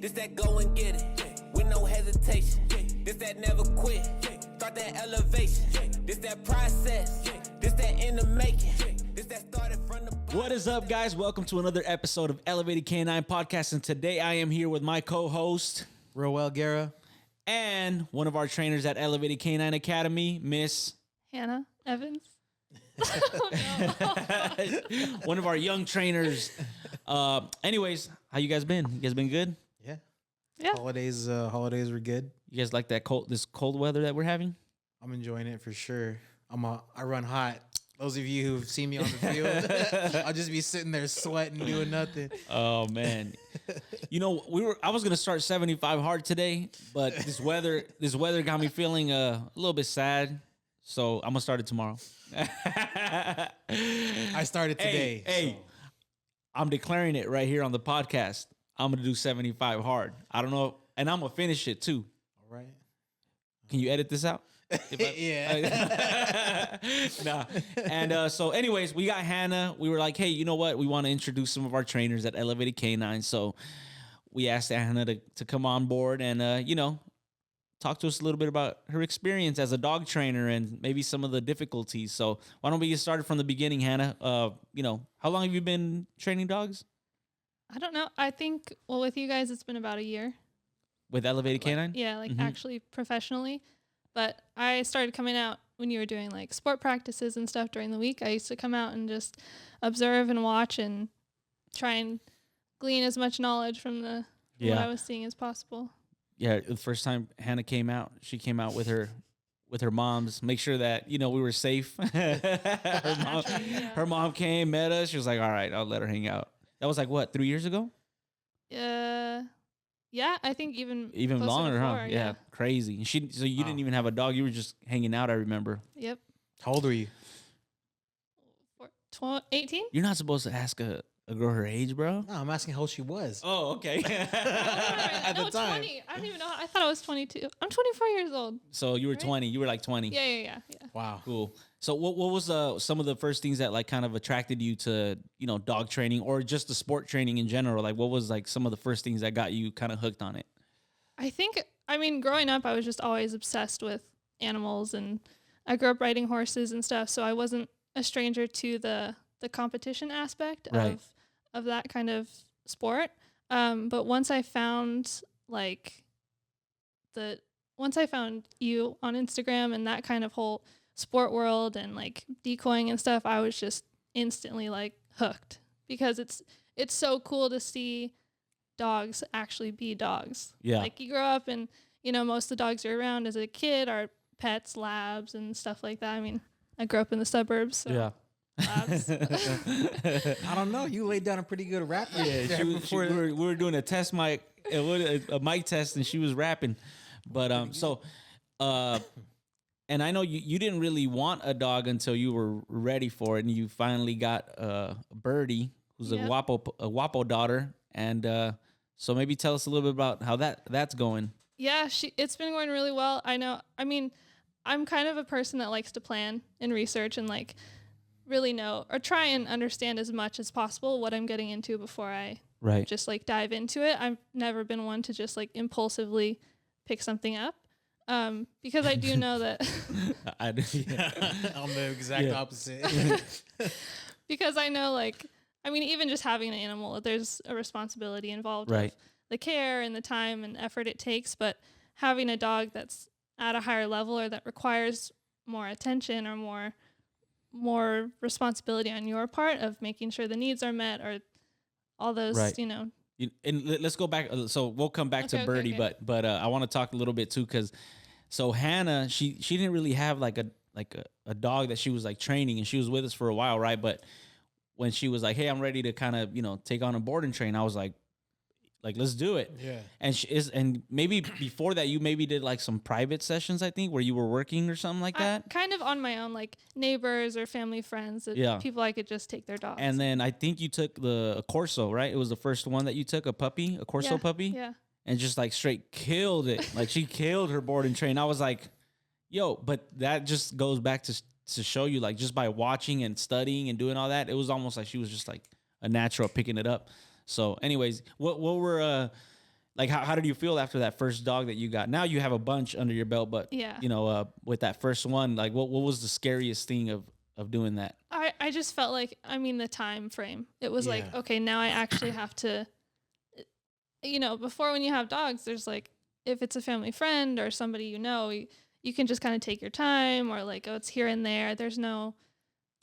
This that go and get it, with no hesitation. This that never quit, start that elevation. This that process, this that in the making. This that started from the... What is up, guys? Welcome to another episode of Elevated Canine Podcast. And today I am here with my co-host, Roel Guerra, and one of our trainers at Elevated Canine Academy, Miss Hannah Evans. one of our young trainers. Anyways, how you guys been? You guys been good? Yeah. Holidays were good. You guys like this cold weather that we're having? I'm enjoying it for sure. I run hot. Those of you who've seen me on the field, I'll just be sitting there sweating, doing nothing. Oh man. You know, I was gonna start 75 hard today, but this weather got me feeling a little bit sad. So I'm gonna start it tomorrow. I started today. Hey, I'm declaring it right here on the podcast. I'm gonna do 75 hard. I don't know, and I'm gonna finish it too. All right. Can you edit this out? Yeah. Nah. And so anyways, we got Hannah. We were like, hey, you know what? We want to introduce some of our trainers at Elevated Canine. So we asked Hannah to come on board and, talk to us a little bit about her experience as a dog trainer and maybe some of the difficulties. So why don't we get started from the beginning, Hannah? How long have you been training dogs? I don't know. I think, with you guys, it's been about a year. With Elevated Canine? Yeah, actually professionally. But I started coming out when you were doing like sport practices and stuff during the week. I used to come out and just observe and watch and try and glean as much knowledge from what I was seeing as possible. Yeah, the first time Hannah came out, she came out with her moms, make sure that, we were safe. Her mom came, met us. She was like, all right, I'll let her hang out. That was like, what, 3 years ago? Yeah, I think even longer, before, huh? Yeah, crazy. So you didn't even have a dog. You were just hanging out, I remember. Yep. How old were you? 18? You're not supposed to ask a girl her age, bro. No, I'm asking how old she was. Oh, okay. At the time. 20. I don't even know. I thought I was 22. I'm 24 years old. So you were 20. You were like 20. Yeah. Wow. Cool. So what was some of the first things that like kind of attracted you to, dog training or just the sport training in general? Like what was like some of the first things that got you kind of hooked on it? Growing up, I was just always obsessed with animals, and I grew up riding horses and stuff. So I wasn't a stranger to the competition aspect of that kind of sport. But once I found you on Instagram and that kind of whole sport world and like decoying and stuff, I was just instantly like hooked, because it's so cool to see dogs actually be dogs. Yeah. Like you grow up and, most of the dogs you're around as a kid are pets, labs and stuff like that. I mean, I grew up in the suburbs. So. Yeah. I don't know. You laid down a pretty good rap. Yeah, we were doing a test mic, a mic test, and she was rapping. But and I know you didn't really want a dog until you were ready for it, and you finally got Birdie, who's a Guapo daughter, and so maybe tell us a little bit about how that's going. Yeah, it's been going really well. I know. I mean, I'm kind of a person that likes to plan and research and like really know or try and understand as much as possible what I'm getting into before I just like dive into it. I've never been one to just like impulsively pick something up. Because I do know that I'm the exact opposite. Because I know even just having an animal, there's a responsibility involved with the care and the time and effort it takes, but having a dog that's at a higher level or that requires more attention or more responsibility on your part of making sure the needs are met or all those, And let's go back. So we'll come back to Birdie, but I want to talk a little bit too, because so Hannah, she didn't really have like a dog that she was like training, and she was with us for a while, right? But when she was like, "Hey, I'm ready to kind of take on a board and train," I was like let's do it. Yeah. And maybe before that, you maybe did like some private sessions, I think, where you were working or something like that. Kind of on my own, like neighbors or family friends, people I could just take their dogs. And then I think you took a Corso, right? It was the first one that you took, a Corso puppy. Yeah. And just like straight killed it. Like she killed her board and train. I was like, yo, but that just goes back to show you, like, just by watching and studying and doing all that, it was almost like she was just like a natural picking it up. So anyways, what were Like, how did you feel after that first dog that you got? Now you have a bunch under your belt, but Yeah. you know, with that first one, like what was the scariest thing of doing that? I just felt like, I mean, the time frame. It was like, Yeah. okay, now I actually have to, before when you have dogs, there's like, if it's a family friend or somebody you can just kind of take your time, or like, oh, it's here and there. They're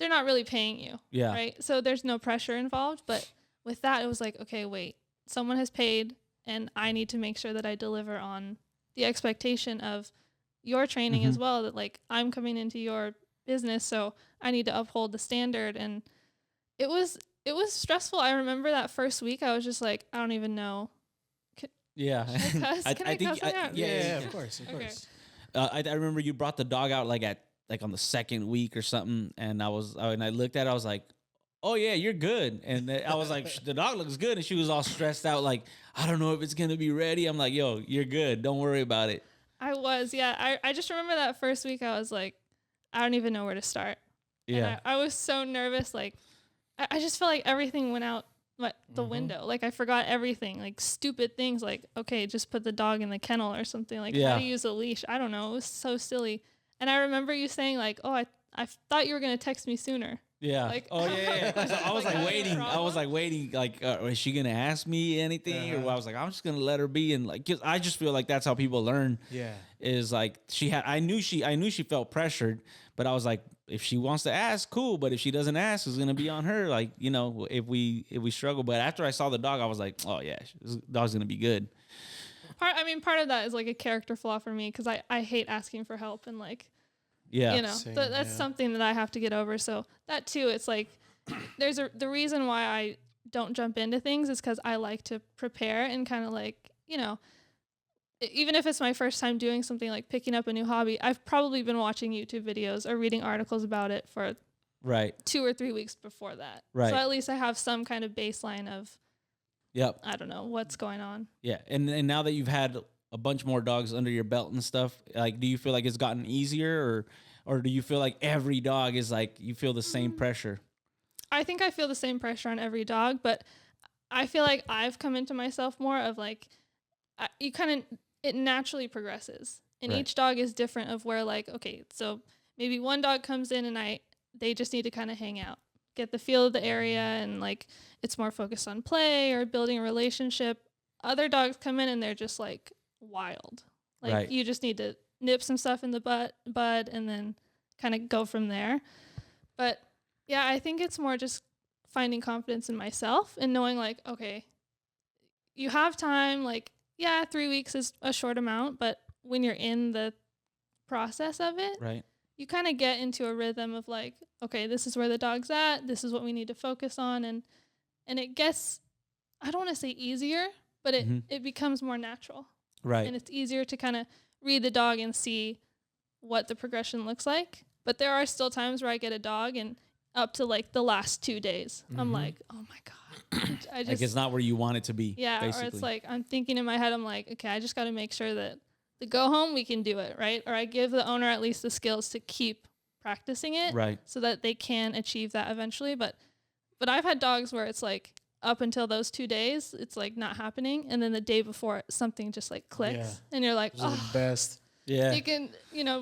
not really paying you. Yeah. Right. So there's no pressure involved. But with that, it was like, okay, wait, someone has paid, and I need to make sure that I deliver on the expectation of your training as well, that like I'm coming into your business, so I need to uphold the standard. And it was stressful. I remember that first week I was just like, I don't even know. Yeah. Can I cuss on that? Yeah, of course, of Okay. course. I remember you brought the dog out like on the second week or something, and I looked at it, I was like, oh yeah, you're good. And I was like, the dog looks good, and she was all stressed out, like, I don't know if it's gonna be ready. I'm like, yo, you're good, don't worry about it. I was, yeah. I just remember that first week I was like, I don't even know where to start. Yeah. And I was so nervous. Like, I just felt like everything went out the window. Like, I forgot everything. Like, stupid things. Like, okay, just put the dog in the kennel or something. Like, how to use a leash. I don't know. It was so silly. And I remember you saying, like, oh, I thought you were going to text me sooner. Yeah. Like, oh yeah. So I was like, like no waiting. I was like waiting. Like, is she gonna ask me anything? Or I was like, I'm just gonna let her be. And like, 'cause I just feel like that's how people learn. Yeah. Is like I knew she felt pressured, but I was like, if she wants to ask, cool. But if she doesn't ask, it's gonna be on her. Like, if we struggle. But after I saw the dog, I was like, oh yeah, this dog's gonna be good. Part of that is like a character flaw for me, because I hate asking for help, and like, Yeah. Same, that's something that I have to get over. So that too, it's like, the reason why I don't jump into things is because I like to prepare and kind of like, even if it's my first time doing something like picking up a new hobby, I've probably been watching YouTube videos or reading articles about it for Right. 2 or 3 weeks before that. Right. So at least I have some kind of baseline of, Yep. I don't know, what's going on. Yeah. And now that you've had a bunch more dogs under your belt and stuff, like, do you feel like it's gotten easier, or do you feel like every dog is like, you feel the same pressure? I think I feel the same pressure on every dog, but I feel like I've come into myself more of like, it naturally progresses, and Right. each dog is different, of where like, okay, so maybe one dog comes in and they just need to kind of hang out, get the feel of the area, and like, it's more focused on play or building a relationship. Other dogs come in and they're just like wild. Like, Right. you just need to nip some stuff in the bud and then kind of go from there. But yeah, I think it's more just finding confidence in myself and knowing like, okay, you have time. Like, yeah, 3 weeks is a short amount, but when you're in the process of it, Right. you kind of get into a rhythm of like, okay, this is where the dog's at. This is what we need to focus on. And it gets, I don't want to say easier, but it becomes more natural. Right. And it's easier to kind of read the dog and see what the progression looks like. But there are still times where I get a dog and up to like the last 2 days, I'm like, oh my God. I just, Like, it's not where you want it to be. yeah. Basically. Or it's like, I'm thinking in my head, I'm like, okay, I just got to make sure that the go home, we can do it. Right. Or I give the owner at least the skills to keep practicing it. Right. So that they can achieve that eventually. But I've had dogs where it's like, up until those 2 days, it's like not happening. And then the day before, something just like clicks. Yeah. And you're like, Those are the oh, best. Yeah. you can,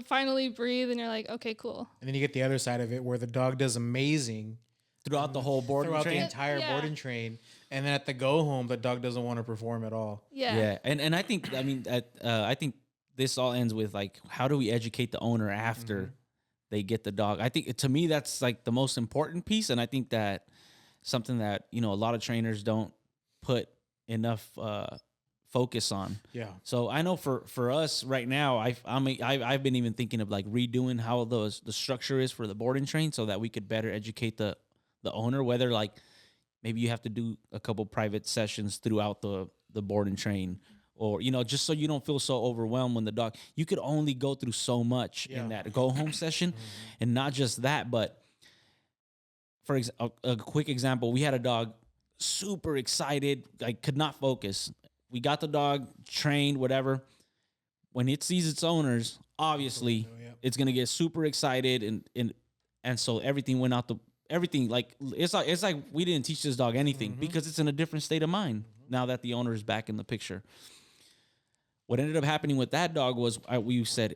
finally breathe. And you're like, okay, cool. And then you get the other side of it where the dog does amazing Throughout the whole boarding throughout train. the entire Yeah. boarding train, and then at the go home, the dog doesn't want to perform at all. Yeah. Yeah, and I think, I mean, I think this all ends with like, how do we educate the owner after they get the dog? I think, to me, that's like the most important piece, and I think that something that a lot of trainers don't put enough focus on. Yeah. So I know for us right now, I've been even thinking of like redoing how the structure is for the boarding train, so that we could better educate the owner, whether like maybe you have to do a couple private sessions throughout the boarding train, or just so you don't feel so overwhelmed when the dog, you could only go through so much in that go home session. And not just that, but for a quick example, we had a dog super excited, like could not focus. We got the dog trained, whatever. When it sees its owners, obviously it's gonna get super excited, and so everything went out everything, like it's like we didn't teach this dog anything, because it's in a different state of mind now that the owner is back in the picture. what ended up happening with that dog was we said,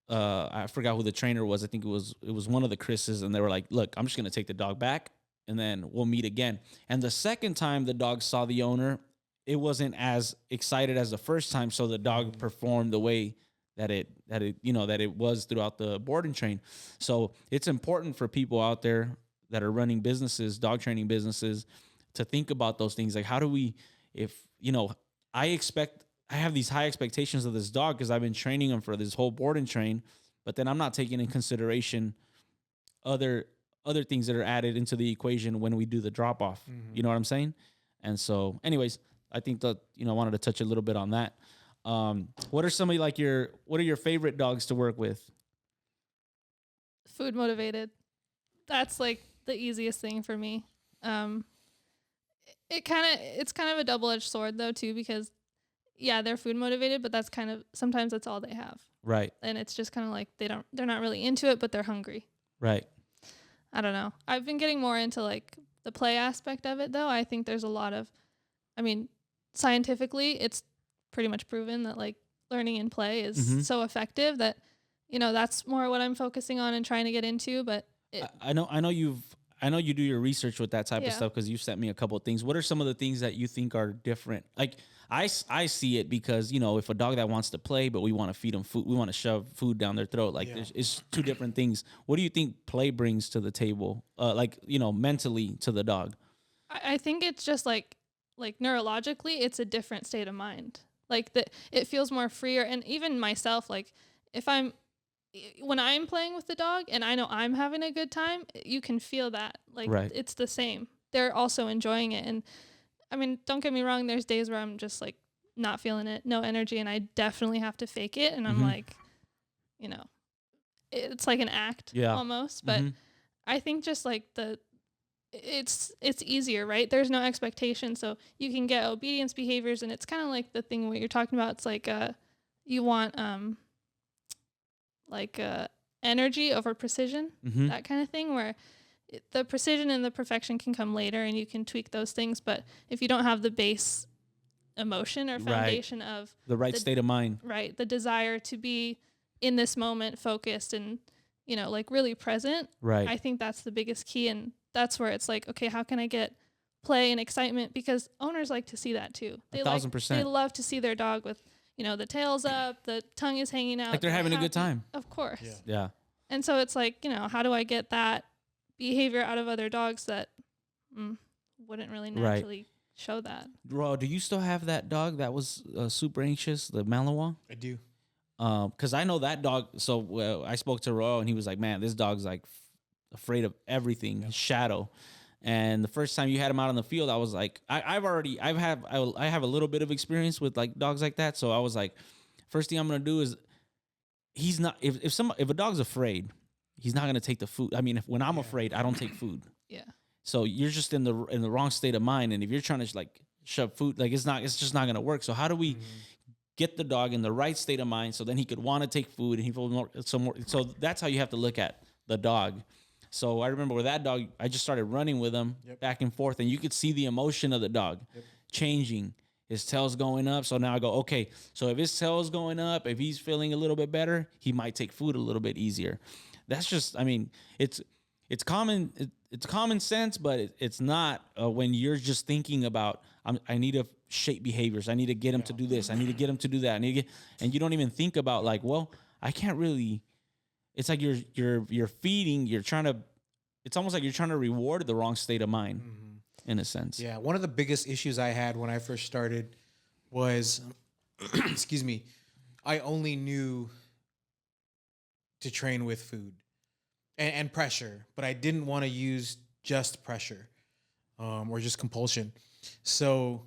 I forgot who the trainer was. I think it was one of the Chris's, and they were like, look, I'm just going to take the dog back and then we'll meet again. And the second time the dog saw the owner, it wasn't as excited as the first time. So the dog performed the way that it was throughout the board and train. So it's important for people out there that are running businesses, dog training businesses, to think about those things. Like, how do we, I have these high expectations of this dog because I've been training him for this whole board and train, but then I'm not taking in consideration other things that are added into the equation when we do the drop off. Mm-hmm. You know what I'm saying? And so, anyways, I think that I wanted to touch a little bit on that. What are your favorite dogs to work with? Food motivated. That's like the easiest thing for me. It's kind of a double-edged sword though too, because yeah, they're food motivated, but sometimes that's all they have. Right. And it's just kind of like they're not really into it, but they're hungry. Right. I don't know. I've been getting more into like the play aspect of it though. I think there's a lot of, scientifically it's pretty much proven that like learning in play is so effective that, that's more what I'm focusing on and trying to get into. But I know you do your research with that type of stuff because you've sent me a couple of things. What are some of the things that you think are different? Like I see it because, if a dog that wants to play, but we want to feed them food, we want to shove food down their throat. Like it's two different things. What do you think play brings to the table? Mentally to the dog? I think it's just like neurologically, it's a different state of mind. Like it feels more freer. And even myself, like when I'm playing with the dog and I know I'm having a good time, you can feel that. Like it's the same. They're also enjoying it. And don't get me wrong, there's days where I'm just like not feeling it, no energy, and I definitely have to fake it. And I'm like, it's like an act almost. But I think just like it's easier, right? There's no expectation. So you can get obedience behaviors, and it's kind of like the thing what you're talking about. It's like you want energy over precision, that kind of thing, where the precision and the perfection can come later and you can tweak those things. But if you don't have the base emotion or foundation of the right state of mind, right, the desire to be in this moment focused and, like really present, right, I think that's the biggest key. And that's where it's like, okay, how can I get play and excitement? Because owners like to see that too. 1,000%. They love to see their dog with, the tail's up, the tongue is hanging out. Like they're having a good time. Of course. Yeah. And so it's like, how do I get that behavior out of other dogs that wouldn't really naturally show that? Ro, do you still have that dog that was super anxious, the Malinois? I do. Because I know that dog. So I spoke to Ro and he was like, man, this dog's like afraid of everything, his shadow. And the first time you had him out on the field, I was like, I have a little bit of experience with like dogs like that. So I was like, first thing I'm gonna do is he's not if a dog's afraid, he's not gonna take the food. When I'm afraid, I don't take food. Yeah. So you're just in the wrong state of mind, and if you're trying to like shove food, like it's just not gonna work. So how do we get the dog in the right state of mind so then he could want to take food and he feel more. So that's how you have to look at the dog. So I remember with that dog, I just started running with him back and forth, and you could see the emotion of the dog changing. His tail's going up. So now I go, okay, so if his tail's going up, if he's feeling a little bit better, he might take food a little bit easier. That's just, it's common sense, but it's not when you're just thinking about, I need to shape behaviors. I need to get him to do this. I need to get him to do that. And you don't even think about like, well, I can't really. It's like you're feeding. It's almost like you're trying to reward the wrong state of mind, in a sense. Yeah, one of the biggest issues I had when I first started was, excuse me, I only knew to train with food and pressure, but I didn't want to use just pressure or just compulsion. So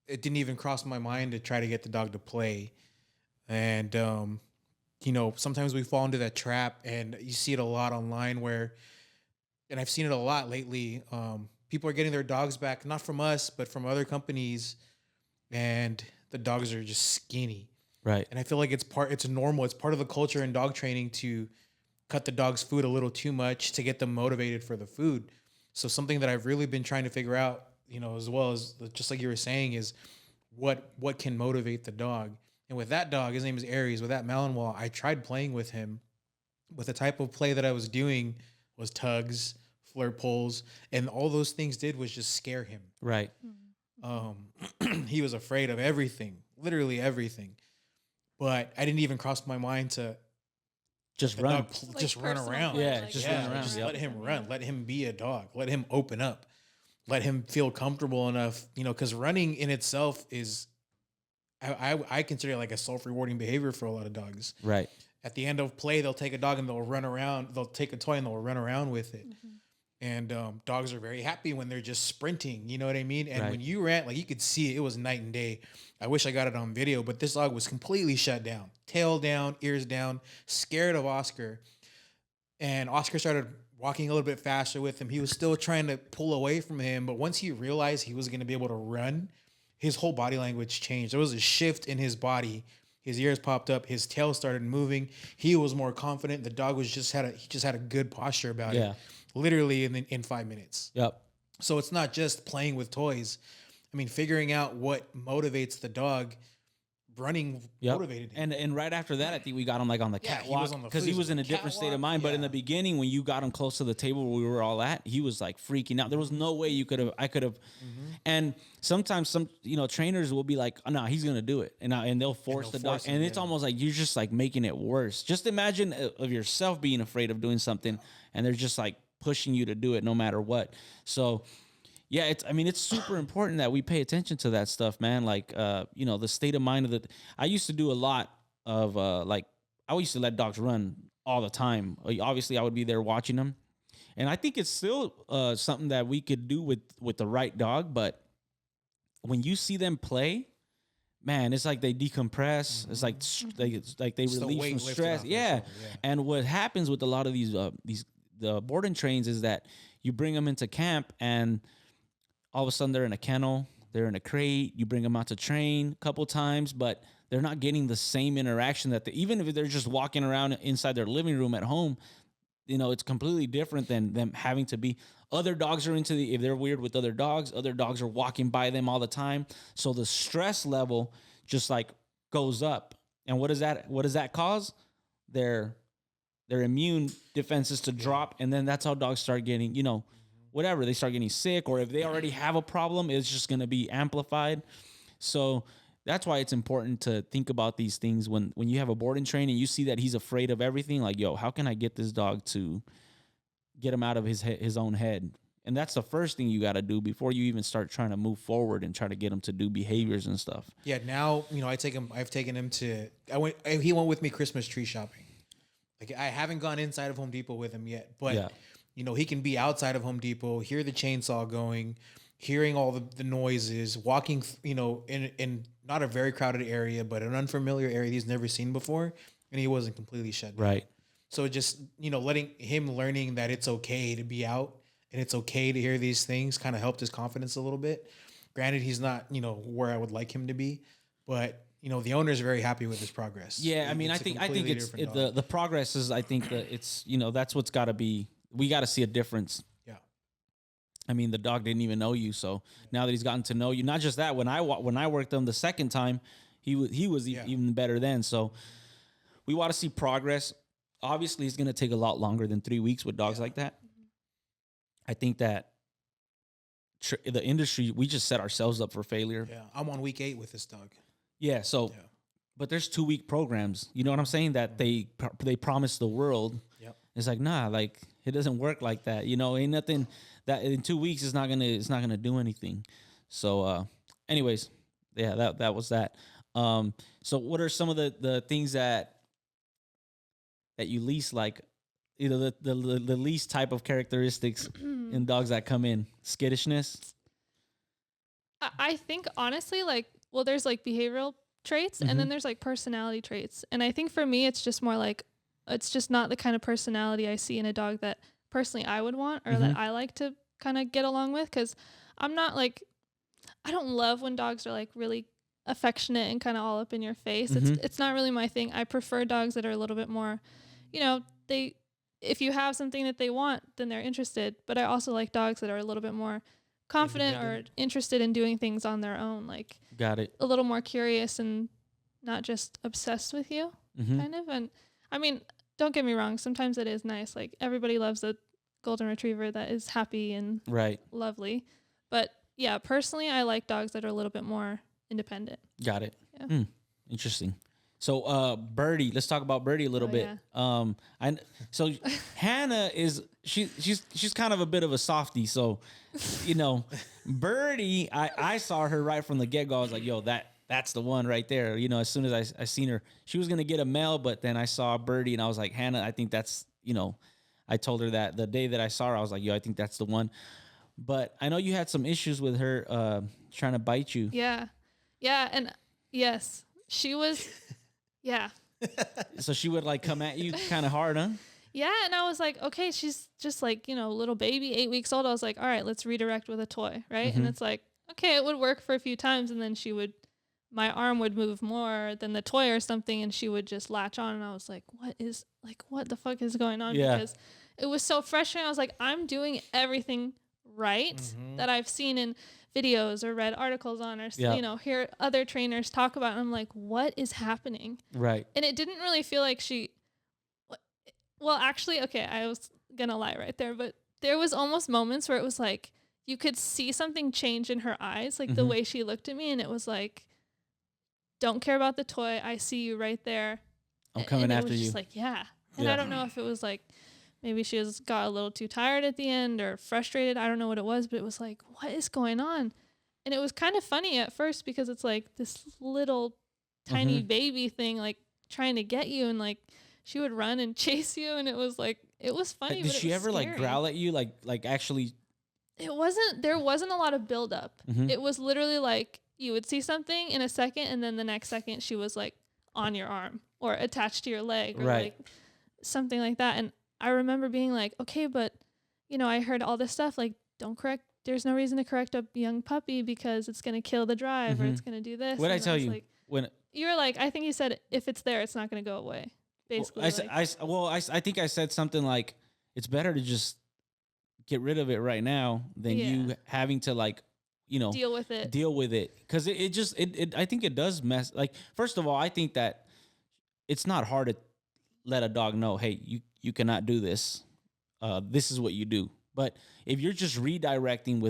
it didn't even cross my mind to try to get the dog to play. And, sometimes we fall into that trap, and you see it a lot online and I've seen it a lot lately. People are getting their dogs back, not from us, but from other companies, and the dogs are just skinny. Right. And I feel like it's normal. It's part of the culture in dog training to cut the dog's food a little too much to get them motivated for the food. So something that I've really been trying to figure out, as well as just like you were saying, is what can motivate the dog. And with that dog, his name is Aries, with that Malinois, I tried playing with him. But the type of play that I was doing was tugs, flirt pulls, and all those things did was just scare him. Right. He was afraid of everything, literally everything. But I didn't even cross my mind to Just the run. dog Like just run personal around. play, Yeah, like, just Yeah, run around. just Yep. let him run. Let him be a dog. Let him open up. Let him feel comfortable enough, because running in itself is, I consider it like a self-rewarding behavior for a lot of dogs. Right. At the end of play, they'll take a dog and they'll run around. They'll take a toy and they'll run around with it. And dogs are very happy when they're just sprinting. You know what I mean? And Right. when you ran, like you could see it was night and day. I wish I got it on video, but this dog was completely shut down, tail down, ears down, scared of Oscar. And Oscar started walking a little bit faster with him. He was still trying to pull away from him, but once he realized he was going to be able to run, his whole body language changed. There was a shift in his body. His ears popped up. His tail started moving. He was more confident. The dog he just had a good posture about Yeah. it. Literally in 5 minutes. Yep. So it's not just playing with toys. I mean, figuring out what motivates the dog. Running Yep. motivated him. And right after that, I think we got him like on the Yeah, he catwalk was on the because he food. was in a different state of Catwalk, mind. But in yeah. the beginning, when you got him close to the table where we were all at, he was like freaking out. There was no way I could have. And sometimes some trainers will be like, oh, no, he's gonna do it, and they'll force the dog, force him, and it's yeah. almost like you're just like making it worse. Just imagine of yourself being afraid of doing something, and they're just like pushing you to do it no matter what. So. Yeah, it's super important that we pay attention to that stuff, man. Like, the state of mind of the. I used to do a lot of I used to let dogs run all the time. Obviously, I would be there watching them, and I think it's still something that we could do with the right dog. But when you see them play, man, it's like they decompress. It's like they It's the relieve weight some lifted stress. off their Yeah. shoulder, yeah. And what happens with a lot of these the board and trains is that you bring them into camp and all of a sudden they're in a kennel, they're in a crate, you bring them out to train a couple times, but they're not getting the same interaction that even if they're just walking around inside their living room at home, it's completely different than them having to be. Other dogs are if they're weird with other dogs are walking by them all the time. So the stress level just like goes up. And what does that cause? Their immune defenses to drop. And then that's how dogs start getting, whatever, they start getting sick, or if they already have a problem, it's just going to be amplified. So that's why it's important to think about these things when you have a board and train and you see that he's afraid of everything. Like, yo, how can I get this dog to get him out of his own head? And that's the first thing you got to do before you even start trying to move forward and try to get him to do behaviors and stuff. Yeah, now I've taken him to. He went with me Christmas tree shopping. Like I haven't gone inside of Home Depot with him yet, but. Yeah. He can be outside of Home Depot, hear the chainsaw going, hearing all the noises, walking, in not a very crowded area, but an unfamiliar area he's never seen before, and he wasn't completely shut down. Right. So just, learning that it's okay to be out and it's okay to hear these things kind of helped his confidence a little bit. Granted, he's not, where I would like him to be, but the owner's very happy with his progress. Yeah, I mean, I think it's the progress is, I think that it's, that's what's got to be. We got to see a difference. Yeah. I mean, the dog didn't even know you, so now that he's gotten to know you, not just that. When I worked him the second time, he was even better then. So we want to see progress. Obviously, it's going to take a lot longer than 3 weeks with dogs like that. I think that the industry, we just set ourselves up for failure. Yeah, I'm on week 8 with this dog. Yeah. So, but there's 2-week programs. You know what I'm saying? That they promise the world. Yep. It's like, nah, like it doesn't work like that. Ain't nothing that in 2 weeks is not gonna do anything. So, anyways, yeah, that was that. So what are some of the things that you least like? Either the least type of characteristics in dogs that come in? Skittishness. I think honestly, there's like behavioral traits and then there's like personality traits. And I think for me, it's just more like, it's just not the kind of personality I see in a dog that personally I would want or that I like to kind of get along with. Cause I'm not like, I don't love when dogs are like really affectionate and kind of all up in your face. It's not really my thing. I prefer dogs that are a little bit more, if you have something that they want, then they're interested. But I also like dogs that are a little bit more confident or interested in doing things on their own. Like, got it. A little more curious and not just obsessed with you, Mm-hmm. kind of. And I mean, don't get me wrong. Sometimes it is nice. Like everybody loves a golden retriever that is happy and Right. lovely. But yeah, personally, I like dogs that are a little bit more independent. Got it. Yeah. Interesting. So, Birdie, let's talk about Birdie a little bit. So Hannah she's kind of a bit of a softie. So, you know, Birdie, I saw her right from the get go. I was like, yo, that's the one right there. You know, as soon as I seen her, she was gonna get a male, but then I saw Birdie and I was like, Hannah, I think that's, you know, I told her that the day that I saw her, I was like, yo, I think that's the one. But I know you had some issues with her trying to bite you. Yeah. Yeah. And yes, she was, yeah. So she would like come at you kind of hard, huh? Yeah. And I was like, okay, she's just like, you know, little baby, 8 weeks old. I was like, all right, let's redirect with a toy. Right. Mm-hmm. And it's like, okay, it would work for a few times. And then my arm would move more than the toy or something. And she would just latch on. And I was like, what the fuck is going on? Yeah. Because it was so frustrating. I was like, I'm doing everything right that I've seen in videos or read articles on or you know, hear other trainers talk about. And I'm like, what is happening? Right. And it didn't really feel like well, actually, okay, I was gonna lie right there, but there was almost moments where it was like you could see something change in her eyes, like the way she looked at me, and it was like, don't care about the toy, I see you right there. I'm coming and after it was you. just like, yeah. And I don't know if it was like maybe she got a little too tired at the end or frustrated. I don't know what it was, but it was like, what is going on? And it was kind of funny at first because it's like this little tiny baby thing, like trying to get you, and like she would run and chase you, and it was like, it was funny. Did but she ever scary. like growl at you? Like actually? There wasn't a lot of buildup. It was literally like you would see something in a second, and then the next second she was like on your arm or attached to your leg or like something like that. And I remember being like, okay, but you know, I heard all this stuff like, there's no reason to correct a young puppy because it's going to kill the drive or it's going to do this. What did I tell you? Like, When you were like, I think you said if it's there, it's not going to go away. Basically. I think I said something like, it's better to just get rid of it right now than you having to like, you know, deal with it. Cause I think it does mess. Like, first of all, I think that it's not hard to let a dog know, hey, you cannot do this. This is what you do. But if you're just redirecting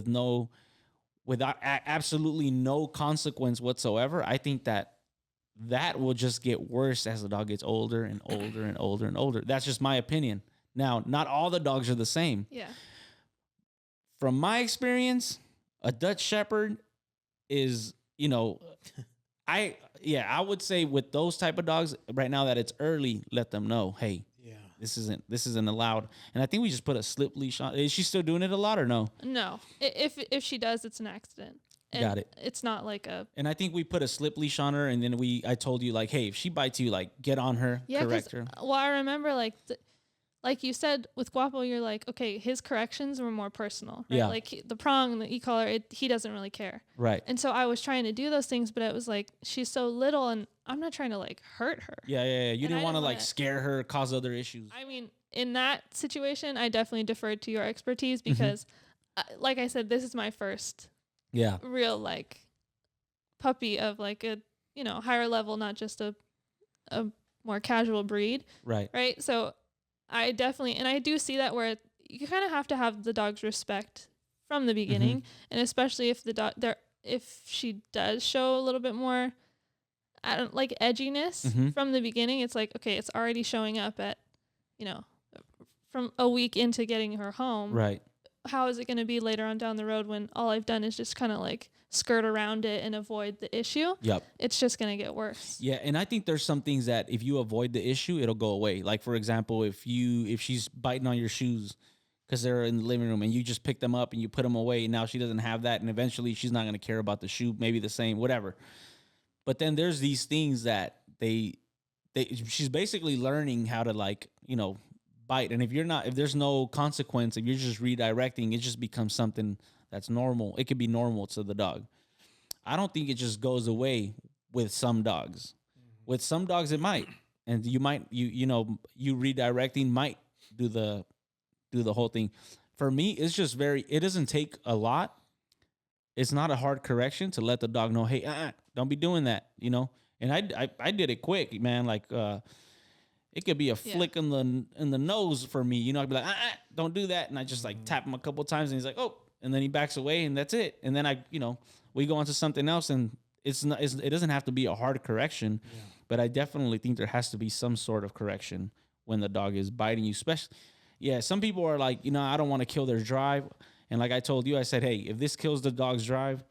without absolutely no consequence whatsoever, I think that will just get worse as the dog gets older and older and older and older. That's just my opinion. Now, not all the dogs are the same. Yeah. From my experience, a Dutch Shepherd is, you know, I would say with those type of dogs right now that it's early, let them know, hey, this isn't allowed. And I think we just put a slip leash on. Is she still doing it a lot or no? No. If she does, it's an accident. And Got it. It's not like a. And I think we put a slip leash on her, and then I told you like, hey, if she bites you, like get on her, correct her. Well, I remember like you said with Guapo, you're like, okay, his corrections were more personal, right? Yeah. Like the prong, the e-collar, he doesn't really care. Right. And so I was trying to do those things, but it was like, she's so little and I'm not trying to like hurt her. Yeah. You didn't want to like scare her, cause other issues. I mean, in that situation, I definitely deferred to your expertise because like I said, this is my first real like puppy of like a, you know, higher level, not just a more casual breed. Right. Right. So I definitely, and I do see that where you kind of have to have the dog's respect from the beginning, and especially if the dog if she does show a little bit more, I don't like edginess from the beginning. It's like, okay, it's already showing up at, you know, from a week into getting her home. Right. How is it going to be later on down the road when all I've done is just kind of like skirt around it and avoid the issue? Yep. It's just going to get worse. Yeah, and I think there's some things that if you avoid the issue, it'll go away. Like, for example, if she's biting on your shoes because they're in the living room and you just pick them up and you put them away, and now she doesn't have that, and eventually she's not going to care about the shoe, maybe the same, whatever. But then there's these things that she's basically learning how to, like, you know, bite. And if there's no consequence, if you're just redirecting, it just becomes something that's normal. It could be normal to the dog. I don't think it just goes away with some dogs. With some dogs, it might. And you redirecting might do the whole thing. For me, it's just it doesn't take a lot. It's not a hard correction to let the dog know, hey, don't be doing that, you know? And I did it quick, man. Like it could be a flick in the nose for me. You know, I'd be like, don't do that. And I just like tap him a couple of times and he's like, oh, and then he backs away and that's it. And then we go on to something else and it doesn't have to be a hard correction, but I definitely think there has to be some sort of correction when the dog is biting you. Especially, some people are like, I don't want to kill their drive. And like I told you, I said, hey, if this kills the dog's drive,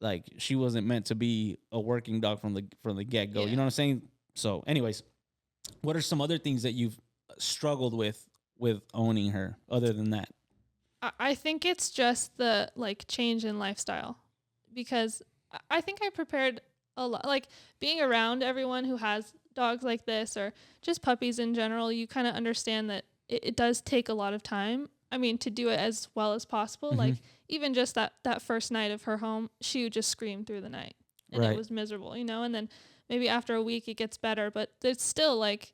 like she wasn't meant to be a working dog from the get go. You know what I'm saying? So, anyways, what are some other things that you've struggled with owning her other than that? I think it's just the like change in lifestyle, because I think I prepared a lot, like being around everyone who has dogs like this or just puppies in general. You kind of understand that it does take a lot of time. I mean, to do it as well as possible. Like even just that first night of her home, she would just scream through the night and it was miserable, and then maybe after a week it gets better, but it's still like,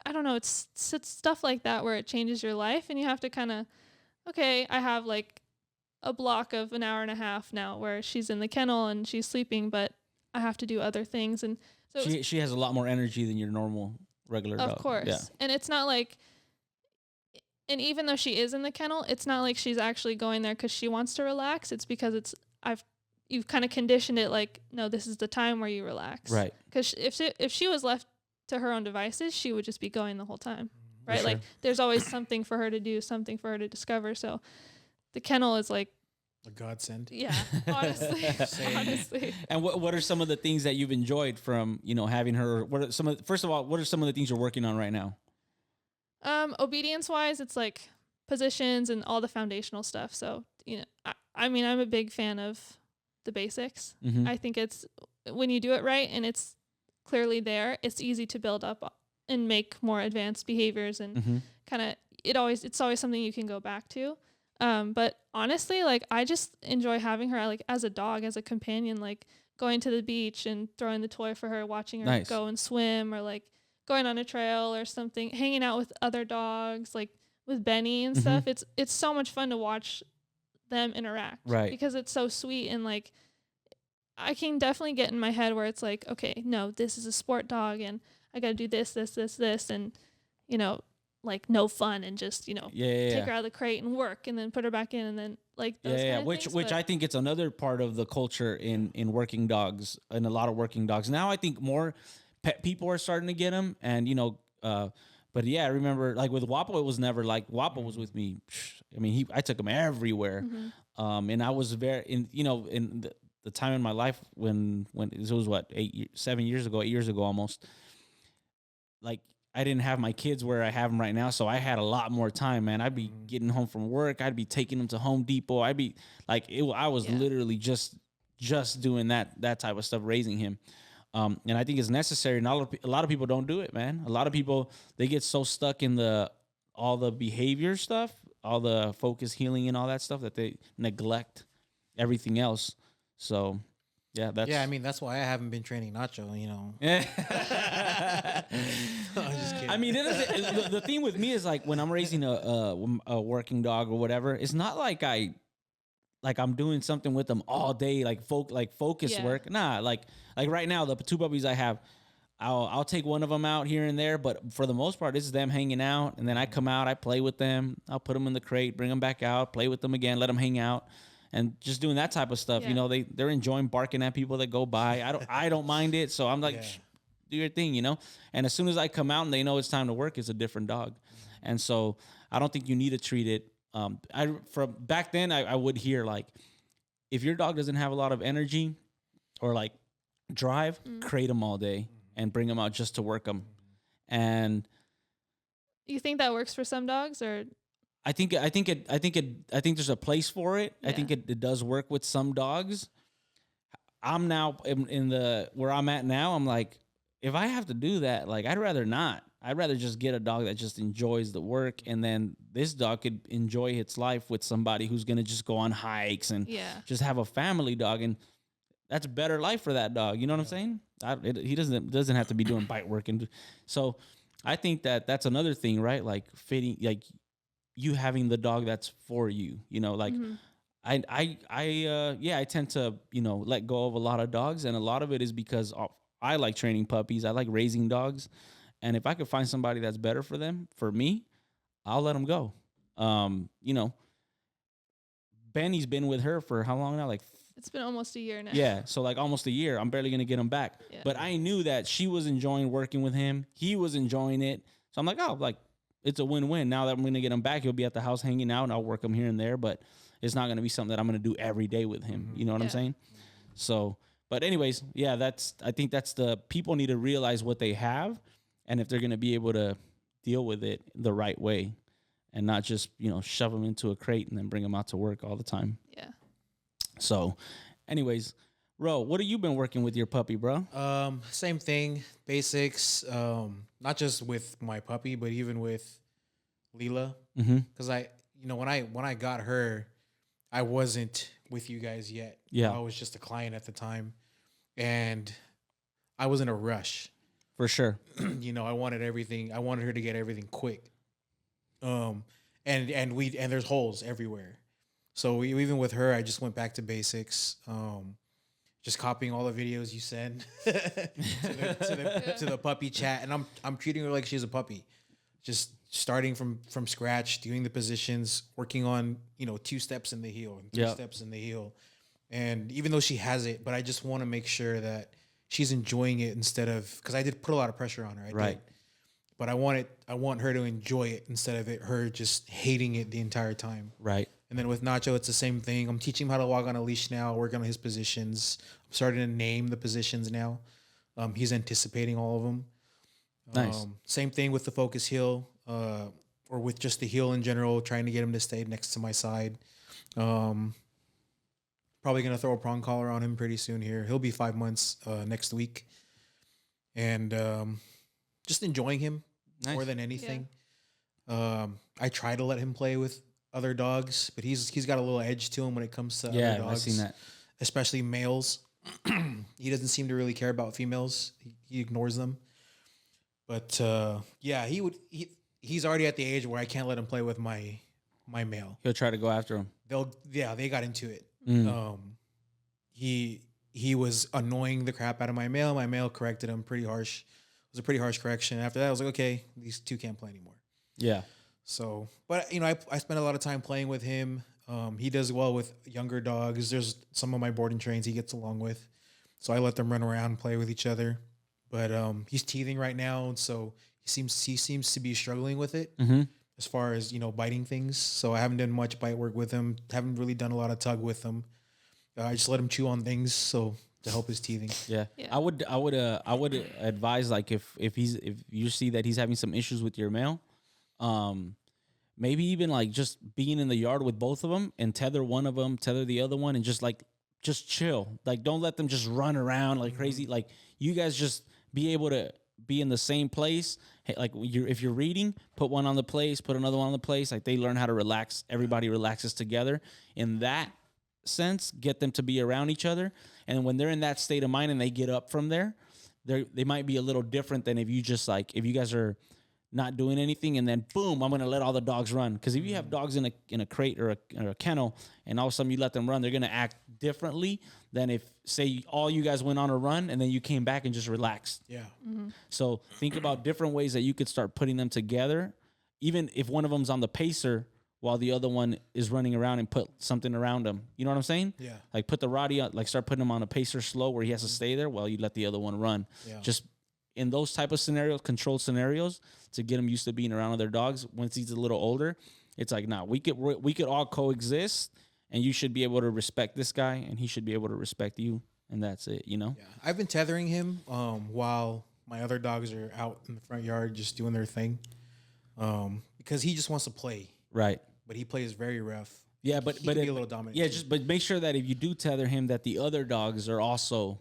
I don't know. It's stuff like that where it changes your life and you have to kind of, okay, I have like a block of an hour and a half now where she's in the kennel and she's sleeping, but I have to do other things. And so she has a lot more energy than your normal regular dog. Of course. Yeah. And it's not like, and even though she is in the kennel, it's not like she's actually going there because she wants to relax. It's because you've kind of conditioned it like, no, this is the time where you relax. Right. Because if she was left to her own devices, she would just be going the whole time. Right. Sure. Like there's always something for her to do, something for her to discover. So the kennel is like a godsend. Yeah, honestly. Honestly. And what are some of the things that you've enjoyed from, having her? First of all, what are some of the things you're working on right now? Obedience wise, it's like positions and all the foundational stuff. So, I mean, I'm a big fan of the basics. Mm-hmm. I think it's when you do it right and it's clearly there, it's easy to build up and make more advanced behaviors and kind of it's always something you can go back to. But honestly, like I just enjoy having her like as a dog, as a companion, like going to the beach and throwing the toy for her, watching her go and swim, or like going on a trail or something, hanging out with other dogs, like with Benny and stuff. It's so much fun to watch them interact, right? Because it's so sweet. And like I can definitely get in my head where it's like, okay, no, this is a sport dog and I got to do this, and like no fun and just take her out of the crate and work and then put her back in and then like those kind of which I think it's another part of the culture in working dogs, and a lot of working dogs now. I think more pet people are starting to get them, and but yeah, I remember like with Wapo, it was never like Wapo was with me. I mean, I took him everywhere, and I was very in the time in my life when it was 8 years ago almost, like I didn't have my kids where I have them right now, so I had a lot more time, man. I'd be getting home from work, I'd be taking them to Home Depot, I'd be like I was literally just doing that type of stuff, raising him. And I think it's necessary. And a lot of people don't do it, man. A lot of people, they get so stuck in all the behavior stuff, all the focus healing and all that stuff, that they neglect everything else. So, yeah, I mean, that's why I haven't been training Nacho, Yeah. I'm just kidding. I mean, the thing with me is like when I'm raising a working dog or whatever, it's not like I'm doing something with them all day, like focus work. Nah, like right now, the 2 puppies I have, I'll take one of them out here and there, but for the most part, it's them hanging out. And then I come out, I play with them. I'll put them in the crate, bring them back out, play with them again, let them hang out, and just doing that type of stuff. Yeah. They're enjoying barking at people that go by. I don't mind it. So I'm like, do your thing, And as soon as I come out and they know it's time to work, it's a different dog. And so I don't think you need to treat it. From back then, I would hear like, if your dog doesn't have a lot of energy or like drive, crate them all day and bring them out just to work them. And you think that works for some dogs, or? I think there's a place for it. Yeah. I think it does work with some dogs. I'm now in where I'm at now. I'm like, if I have to do that, like I'd rather not. I'd rather just get a dog that just enjoys the work, and then this dog could enjoy its life with somebody who's going to just go on hikes and just have a family dog, and that's a better life for that dog. You know what I'm saying? He doesn't have to be doing bite work, and so I think that's another thing, right? Like fitting, like you having the dog that's for you. Like I tend to, let go of a lot of dogs, and a lot of it is because I like training puppies. I like raising dogs, and if I could find somebody that's better for them, for me, I'll let them go. You know, Benny's been with her for how long now? Like, It's been almost a year now. yeah, so like almost a year. I'm barely gonna get him back, Yeah. but I knew that she was enjoying working with him. He was enjoying it, so I'm like, oh, like it's a win-win. Now that I'm gonna get him back, he'll be at the house hanging out, and I'll work him here and there, but it's not gonna be something that I'm gonna do every day with him. You know what I'm Yeah. saying? So, but anyways, yeah, I think that's the people need to realize what they have, and if they're gonna be able to deal with it the right way, and not just shove them into a crate and then bring them out to work all the time. Yeah. So, anyways, Ro, what have you been working with your puppy, bro? Same thing, basics. Not just with my puppy, but even with Leela. Mm-hmm. Because when I got her, I wasn't with you guys yet. Yeah. I was just a client at the time, and I was in a rush. For sure. I wanted everything. I wanted her to get everything quick. And there's holes everywhere. So even with her, I just went back to basics. Just copying all the videos you send to the puppy chat, and I'm treating her like she's a puppy. Just starting from scratch, doing the positions, working on 2 steps in the heel and 3 steps in the heel. And even though she has it, but I just want to make sure that she's enjoying it instead of, because I did put a lot of pressure on her. I did. But I want her to enjoy it instead of her just hating it the entire time. Right. And then with Nacho, it's the same thing. I'm teaching him how to walk on a leash now, work on his positions. I'm starting to name the positions now. He's anticipating all of them. Nice. Same thing with the focus heel, or with just the heel in general, trying to get him to stay next to my side. Probably going to throw a prong collar on him pretty soon here. He'll be 5 months next week. And just enjoying him more than anything. Yeah. I try to let him play with other dogs, but he's got a little edge to him when it comes to other dogs. I've seen that. Especially males. He doesn't seem to really care about females. He ignores them. But he's already at the age where I can't let him play with my male. He'll try to go after him. They got into it. Mm. He was annoying the crap out of my male. My male corrected him pretty harsh. It was a pretty harsh correction. After that, I was like, okay, these two can't play anymore. Yeah. So, but I spend a lot of time playing with him. He does well with younger dogs. There's some of my boarding trains he gets along with, so I let them run around and play with each other. But he's teething right now, and so he seems to be struggling with it as far as biting things. So I haven't done much bite work with him. Haven't really done a lot of tug with him. I just let him chew on things to help his teething. Yeah. I would advise, like, if you see that he's having some issues with your male, maybe even like just being in the yard with both of them and tether one of them, tether the other one, and just chill. Like, don't let them just run around like crazy. Like, you guys just be able to be in the same place. Hey, like if you're reading, put one on the place, put another one on the place. Like, they learn how to relax. Everybody relaxes together. In that sense, get them to be around each other. And when they're in that state of mind and they get up from there, they might be a little different than if you guys are not doing anything and then boom, I'm going to let all the dogs run. Because if you have dogs in a crate or a kennel and all of a sudden you let them run, they're going to act differently than if, say, all you guys went on a run and then you came back and just relaxed. Yeah. Mm-hmm. So think about different ways that you could start putting them together. Even if one of them's on the pacer while the other one is running around, and put something around them. You know what I'm saying? Yeah. Like put the Roddy on, like start putting him on a pacer slow where he has to stay there while you let the other one run. Yeah. Just in those type of scenarios, controlled scenarios, to get him used to being around other dogs. Once he's a little older, it's like, nah, we could all coexist, and you should be able to respect this guy, and he should be able to respect you, and that's it, Yeah. I've been tethering him while my other dogs are out in the front yard just doing their thing, because he just wants to play. Right. But he plays very rough. Yeah, but he can be a little dominant. Yeah, too. but make sure that if you do tether him, that the other dogs are also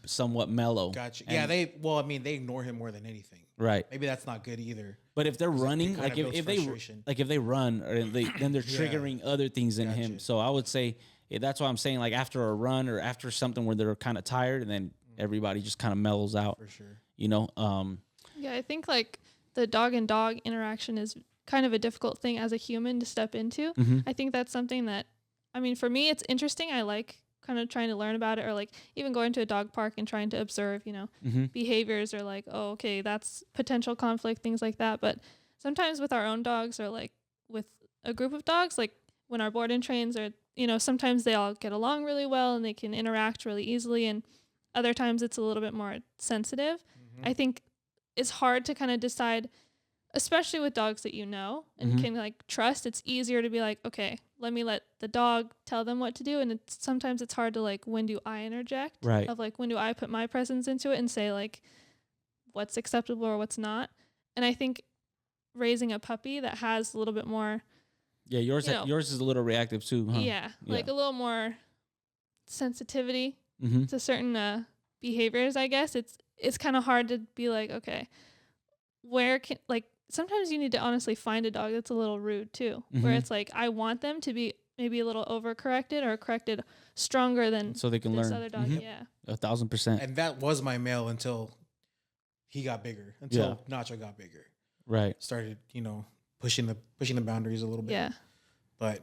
somewhat mellow. Gotcha. Yeah, they ignore him more than anything. Right. Maybe that's not good either. But if they're running, kind like of if frustration. they run, or then they're triggering other things in him. So I would say that's why I'm saying, like, after a run or after something where they're kind of tired, and then everybody just kind of mellows out. For sure. Yeah, I think like the dog and dog interaction is kind of a difficult thing as a human to step into. Mm-hmm. I think that's something that I mean, for me, it's interesting. I like kind of trying to learn about it, or like even going to a dog park and trying to observe, behaviors, or like, oh, okay, that's potential conflict, things like that. But sometimes with our own dogs, or like with a group of dogs, like when our board and trains are, sometimes they all get along really well and they can interact really easily. And other times it's a little bit more sensitive. I think it's hard to kind of decide, especially with dogs that and can like trust. It's easier to be like, okay, let me let the dog tell them what to do. And sometimes it's hard to like, when do I interject? Right. Of like, when do I put my presence into it and say like what's acceptable or what's not? And I think raising a puppy that has a little bit more. Yeah, yours is a little reactive too, huh? Yeah, like a little more sensitivity Mm-hmm. to certain behaviors, I guess. It's kind of hard to be like, okay, where can, like, sometimes you need to honestly find a dog that's a little rude too, where it's like, I want them to be maybe a little overcorrected or corrected stronger than so they can this learn. other dog. Yeah. 1,000%. And that was my male until he got bigger, until Nacho got bigger. Right. Started, pushing the boundaries a little bit. Yeah. But,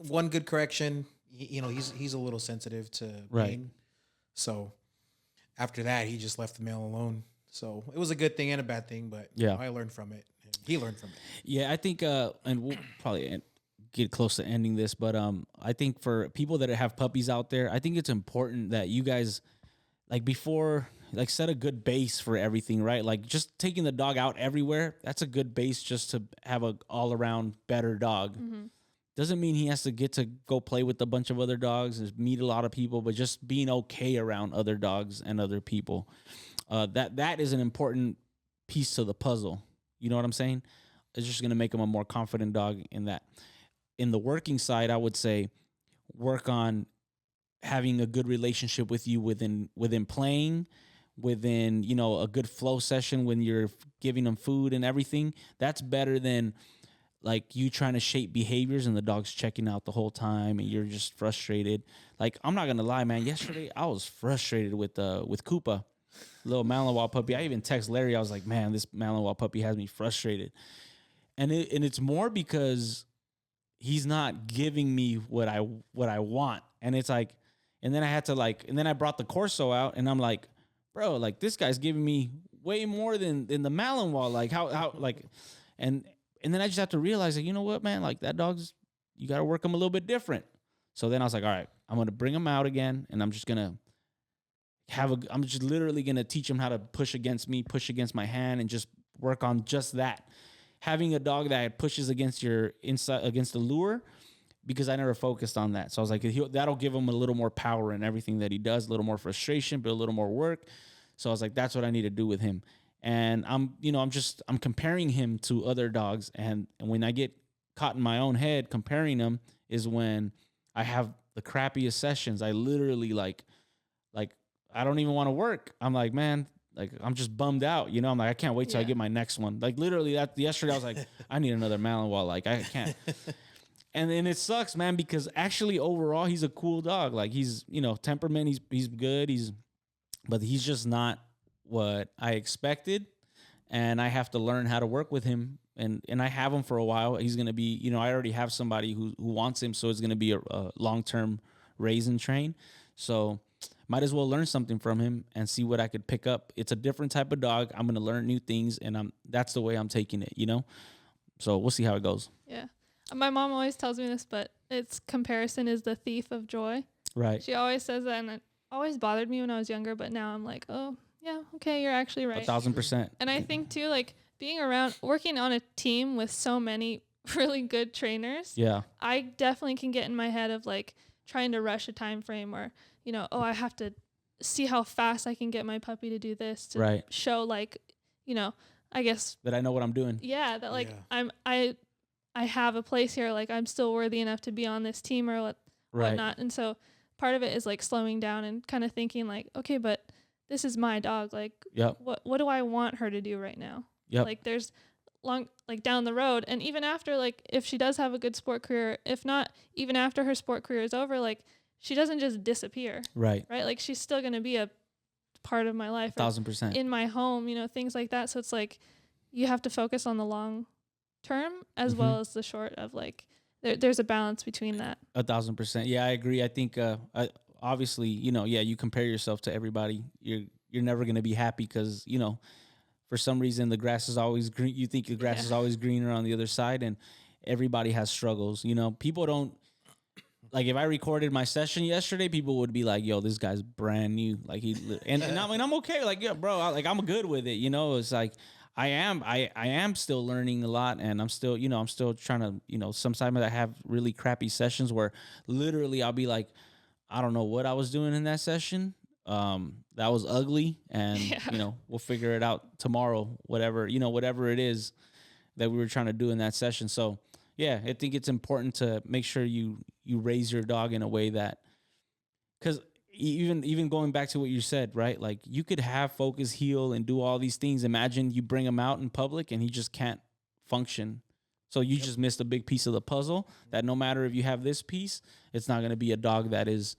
one good correction, he's a little sensitive to pain. So after that, he just left the male alone. So it was a good thing and a bad thing, but I learned from it. And he learned from it. Yeah, I think, and we'll probably get close to ending this, but I think for people that have puppies out there, I think it's important that you guys, like before, like set a good base for everything, right? Like just taking the dog out everywhere, that's a good base just to have a all around better dog. Mm-hmm. Doesn't mean he has to get to go play with a bunch of other dogs and meet a lot of people, but just being okay around other dogs and other people. That is an important piece to the puzzle. You know what I'm saying? It's just going to make him a more confident dog in that. In the working side, I would say work on having a good relationship with you within playing, within, a good flow session when you're giving them food and everything. That's better than like you trying to shape behaviors and the dog's checking out the whole time and you're just frustrated. Like, I'm not going to lie, man. Yesterday I was frustrated with Koopa, little Malinois puppy. I even text Larry. I was like, man, this Malinois puppy has me frustrated. And it's more because he's not giving me what I want. And it's like, and then I had to and then I brought the Corso out and I'm like, bro, like this guy's giving me way more than the Malinois. Like how and then I just have to realize that, you know what, man, like that dog's, you got to work him a little bit different. So then I was like, all right, I'm going to bring him out again. And I'm just literally going to teach him how to push against me, push against my hand, and just work on just that. Having a dog that pushes against against the lure, because I never focused on that. So I was like, that'll give him a little more power in everything that he does, a little more frustration, but a little more work. So I was like, that's what I need to do with him. And I'm comparing him to other dogs. And when I get caught in my own head comparing them is when I have the crappiest sessions. I literally like I don't even want to work. I'm like, man, like I'm just bummed out. I'm like, I can't wait till I get my next one. Like literally yesterday I was like, I need another Malinois. Like I can't. And then it sucks, man, because actually overall he's a cool dog. Like he's, temperament, he's good. But he's just not what I expected, and I have to learn how to work with him. And I have him for a while. He's going to be, I already have somebody who wants him, so it's going to be a long-term raise and train. So might as well learn something from him and see what I could pick up. It's a different type of dog. I'm going to learn new things, and that's the way I'm taking it, So we'll see how it goes. Yeah. My mom always tells me this, but it's comparison is the thief of joy. Right. She always says that, and it always bothered me when I was younger, but now I'm like, oh, yeah, okay, you're actually right. 1,000%. And I think, too, like, working on a team with so many really good trainers, I definitely can get in my head of, like, trying to rush a time frame or, I have to see how fast I can get my puppy to do this to show, like, I guess. That I know what I'm doing. Yeah, that, like, I have a place here, like, I'm still worthy enough to be on this team or whatnot. And so part of it is, like, slowing down and kind of thinking, like, okay, but this is my dog. Like, what do I want her to do right now? Yep. Like, there's down the road, and even after, like, if she does have a good sport career, if not, even after her sport career is over, like, she doesn't just disappear. Right. Like, she's still going to be a part of my life. 1,000%. In my home, things like that. So it's like, you have to focus on the long term as well as the short of, like, there's a balance between that. 1,000%. Yeah, I agree. I think obviously, you compare yourself to everybody. You're never going to be happy because, for some reason the grass is always green. You think the grass is always greener on the other side, and everybody has struggles. People don't, like, if I recorded my session yesterday, people would be like, yo, this guy's brand new. Like and I mean, I'm okay. Like, yeah, bro, I'm good with it. It's like, I am still learning a lot, and I'm still trying to, sometimes I have really crappy sessions where literally I'll be like, I don't know what I was doing in that session. That was ugly, and we'll figure it out tomorrow, whatever it is that we were trying to do in that session. So yeah, I think it's important to make sure you raise your dog in a way that, because even going back to what you said, right? Like, you could have focus, heel, and do all these things. Imagine you bring him out in public and he just can't function. So you just missed a big piece of the puzzle, that no matter if you have this piece, it's not going to be a dog that is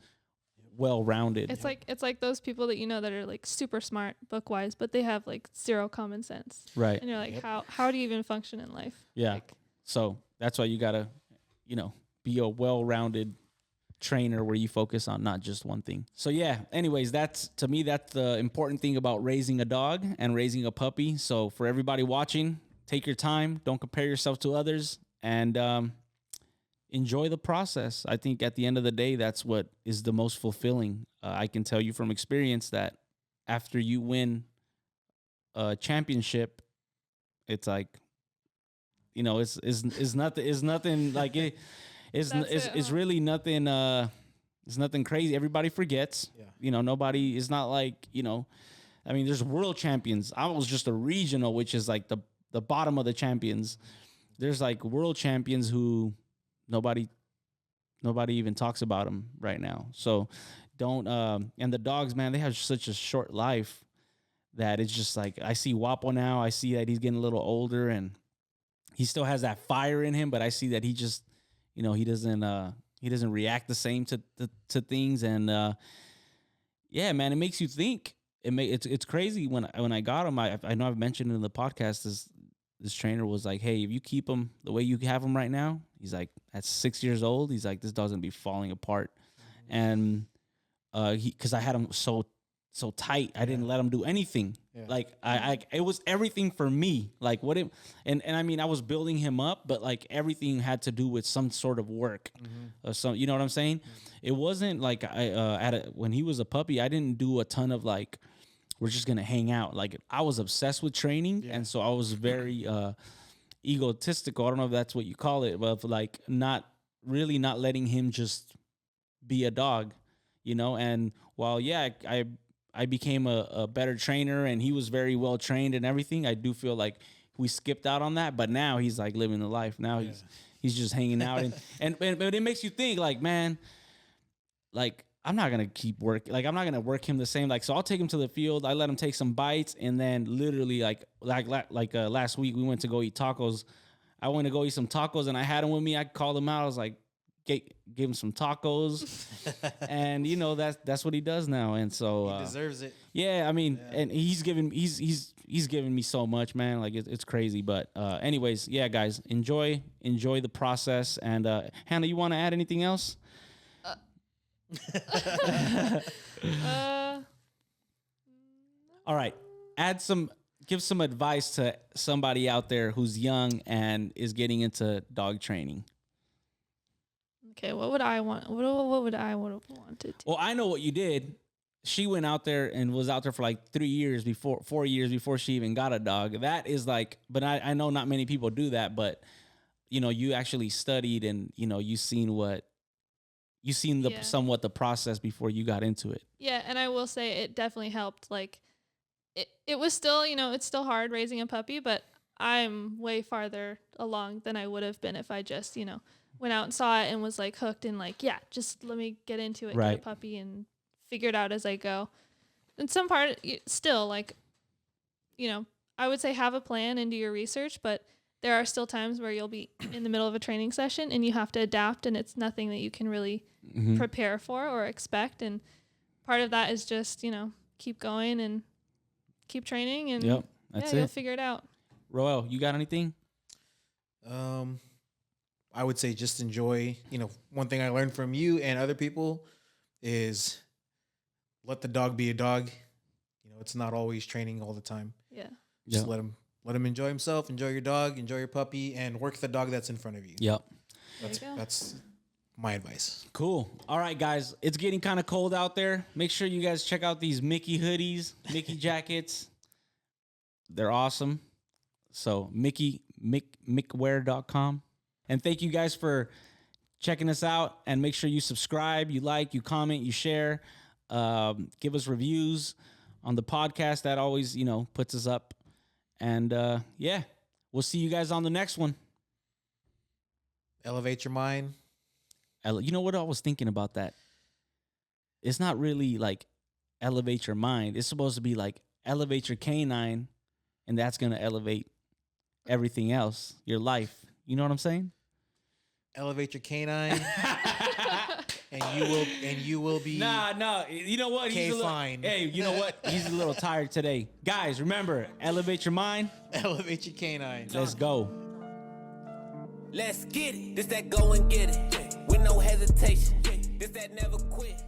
well-rounded. It's like those people that that are like super smart book-wise, but they have like zero common sense. Right. And you're like, how do you even function in life? Yeah. Like, so that's why you got to, be a well-rounded trainer where you focus on not just one thing. So yeah, anyways, that's the important thing about raising a dog and raising a puppy. So for everybody watching, take your time, don't compare yourself to others, and enjoy the process. I think at the end of the day, that's what is the most fulfilling. I can tell you from experience that after you win a championship, it's like, it's nothing like it. It's really nothing. It's nothing crazy. Everybody forgets. Yeah. Nobody is not like, I mean, there's world champions. I was just a regional, which is like the bottom of the champions. There's like world champions who nobody even talks about them right now. So don't, and the dogs, man, they have such a short life that it's just like, I see Wapo now. I see that he's getting a little older and he still has that fire in him, but I see that he just, he doesn't react the same to things. And, yeah, man, it makes you think. It's crazy when I got him. I know I've mentioned in the podcast, this trainer was like, hey, if you keep him the way you have him right now, he's like, at 6 years old, he's like, this dog's gonna be falling apart. And because I had him so tight, I didn't let him do anything. Yeah. Like it was everything for me. Like and I mean, I was building him up, but like everything had to do with some sort of work. So you know what I'm saying? It wasn't like when he was a puppy, I didn't do a ton of like, we're just gonna hang out. Like, I was obsessed with training, and so I was very egotistical. I don't know if that's what you call it, but like not letting him just be a dog, And while I became a better trainer, and he was very well trained and everything, I do feel like we skipped out on that. But now he's like living the life. Now he's just hanging out, and but it makes you think, like, man, like, I'm not gonna keep working. Like, I'm not gonna work him the same. Like, so I'll take him to the field. I let him take some bites, and then literally like last week we went to go eat tacos. I went to go eat some tacos, and I had him with me. I called him out. I was like, gave him some tacos, and that's what he does now. And so he deserves it. Yeah, I mean, and he's given me so much, man. Like, it's crazy. But anyways, yeah, guys, enjoy the process. And Hannah, you want to add anything else? All right, give some advice to somebody out there who's young and is getting into dog training. Okay, what would I want? What would I would have wanted? Well, I know what you did. She went out there and was out there for like 4 years before she even got a dog. That is like, but I know not many people do that, but you actually studied, and you seen somewhat the process before you got into it. Yeah, and I will say it definitely helped. Like, it was still, it's still hard raising a puppy, but I'm way farther along than I would have been if I just, went out and saw it and was like hooked and like, yeah, just let me get into it, get a puppy and figure it out as I go. And some part still, like, I would say have a plan and do your research, but there are still times where you'll be in the middle of a training session and you have to adapt, and it's nothing that you can really prepare for or expect. And part of that is just, keep going and keep training, and you'll figure it out. Roel, you got anything? I would say just enjoy. One thing I learned from you and other people is let the dog be a dog. It's not always training all the time. Yeah. Just let him enjoy himself, enjoy your dog, enjoy your puppy, and work the dog that's in front of you. Yep. That's my advice. Cool. All right, guys. It's getting kind of cold out there. Make sure you guys check out these Mickey hoodies, Mickey jackets. They're awesome. So mickwear.com. And thank you guys for checking us out. And make sure you subscribe, you like, you comment, you share. Give us reviews on the podcast. That always, puts us up. And we'll see you guys on the next one. Elevate your mind. You know what I was thinking about that? It's not really like elevate your mind. It's supposed to be like elevate your canine, and that's going to elevate everything else, your life. You know what I'm saying? Elevate your canine. and you will be No. You know what? K-fine. Hey, you know what? He's a little tired today. Guys, remember, elevate your mind. Elevate your canine. Let's go. Let's get it. This that go and get it. With no hesitation. This that never quit.